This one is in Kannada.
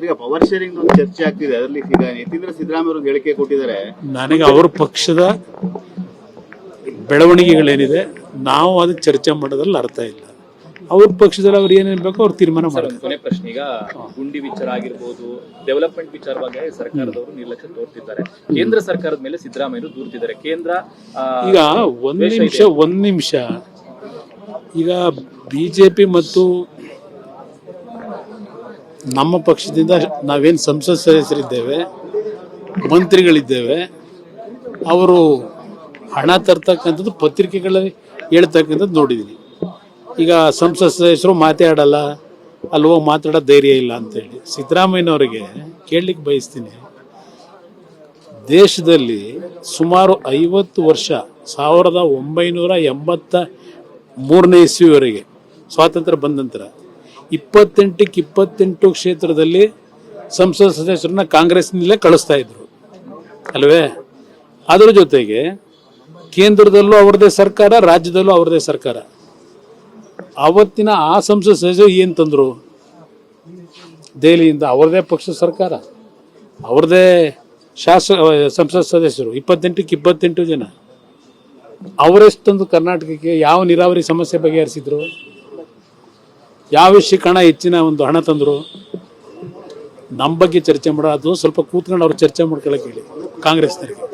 ಈಗ ಪವರ್ ಶೇರಿಂಗ್ ಒಂದು ಚರ್ಚೆ ಆಗ್ತಿದೆ. ಅದರಲ್ಲಿ ಈಗ ಯತೀಂದ್ರ ಸಿದ್ದರಾಮಯ್ಯ ಅವರು ಹೇಳಿಕೆ ಕೊಟ್ಟಿದ್ದಾರೆ. ನನಗೆ ಅವ್ರ ಪಕ್ಷದ ಬೆಳವಣಿಗೆಗಳೇನಿದೆ ನಾವು ಅದಕ್ಕೆ ಚರ್ಚೆ ಮಾಡೋದ್ರಲ್ಲಿ ಅರ್ಥ ಇಲ್ಲ. ಅವ್ರ ಪಕ್ಷದಲ್ಲಿ ಅವ್ರು ಏನೇನು ಬೇಕೋ ಅವ್ರು ತೀರ್ಮಾನ ಮಾಡ್ತಾರೆ. ಕೊನೆ ಪ್ರಶ್ನೆ, ಈಗ ಗುಂಡಿ ವಿಚಾರ ಆಗಿರ್ಬೋದು, ಡೆವಲಪ್ಮೆಂಟ್ ವಿಚಾರ ಬಗ್ಗೆ ಸರ್ಕಾರದವರು ನಿರ್ಲಕ್ಷ್ಯ ತೋರ್ತಿದ್ದಾರೆ. ಕೇಂದ್ರ ಸರ್ಕಾರದ ಮೇಲೆ ಸಿದ್ದರಾಮಯ್ಯ ದೂರ್ತಿದ್ದಾರೆ. ಕೇಂದ್ರ ಈಗ ಒಂದ್ ನಿಮಿಷ ಈಗ ಬಿಜೆಪಿ ಮತ್ತು ನಮ್ಮ ಪಕ್ಷದಿಂದ ನಾವೇನು ಸಂಸತ್ ಸದಸ್ಯರಿದ್ದೇವೆ, ಮಂತ್ರಿಗಳಿದ್ದೇವೆ, ಅವರು ಹಣ ತರ್ತಕ್ಕಂಥದ್ದು ಪತ್ರಿಕೆಗಳಲ್ಲಿ ಹೇಳ್ತಕ್ಕಂಥದ್ದು ನೋಡಿದ್ದೀನಿ. ಈಗ ಸಂಸತ್ ಸದಸ್ಯರು ಮಾತಾಡಲ್ಲ, ಅಲ್ಲಿ ಹೋಗಿ ಮಾತಾಡೋ ಧೈರ್ಯ ಇಲ್ಲ ಅಂತೇಳಿ ಸಿದ್ದರಾಮಯ್ಯನವರಿಗೆ ಕೇಳಲಿಕ್ಕೆ ಬಯಸ್ತೀನಿ. ದೇಶದಲ್ಲಿ ಸುಮಾರು 50 ವರ್ಷ 1983ನೇ ಇಸ್ವಿವರೆಗೆ ಸ್ವಾತಂತ್ರ್ಯ ಬಂದ ನಂತರ 28ಕ್ಕೆ 28 ಕ್ಷೇತ್ರದಲ್ಲಿ ಸಂಸತ್ ಸದಸ್ಯರನ್ನ ಕಾಂಗ್ರೆಸ್ನಲ್ಲೇ ಕಳಿಸ್ತಾ ಇದ್ರು ಅಲ್ವೇ? ಅದರ ಜೊತೆಗೆ ಕೇಂದ್ರದಲ್ಲೂ ಅವ್ರದೇ ಸರ್ಕಾರ, ರಾಜ್ಯದಲ್ಲೂ ಅವ್ರದೇ ಸರ್ಕಾರ. ಅವತ್ತಿನ ಆ ಸಂಸತ್ ಸದಸ್ಯರು ಏನು ತಂದರು? ದೆಹಲಿಯಿಂದ ಅವ್ರದೇ ಪಕ್ಷ ಸರ್ಕಾರ, ಅವ್ರದೇ ಸಂಸತ್ ಸದಸ್ಯರು 28ಕ್ಕೆ 28 ಜನ. ಅವರೆಷ್ಟು ತಂದು ಕರ್ನಾಟಕಕ್ಕೆ ಯಾವ ನೀರಾವರಿ ಸಮಸ್ಯೆ ಬಗೆಹರಿಸಿದ್ರು? ಯಾವ ವಿಷಯಕ್ಕೆ ಹೆಚ್ಚಿನ ಒಂದು ಹಣ ತಂದರು? ನಮ್ಮ ಬಗ್ಗೆ ಚರ್ಚೆ ಮಾಡೋ, ಅದು ಸ್ವಲ್ಪ ಕೂತ್ಕೊಂಡು ಅವ್ರು ಚರ್ಚೆ ಮಾಡ್ಕೊಳ್ಳೋಕೆ ಹೇಳಿ ಕಾಂಗ್ರೆಸ್ನವರಿಗೆ.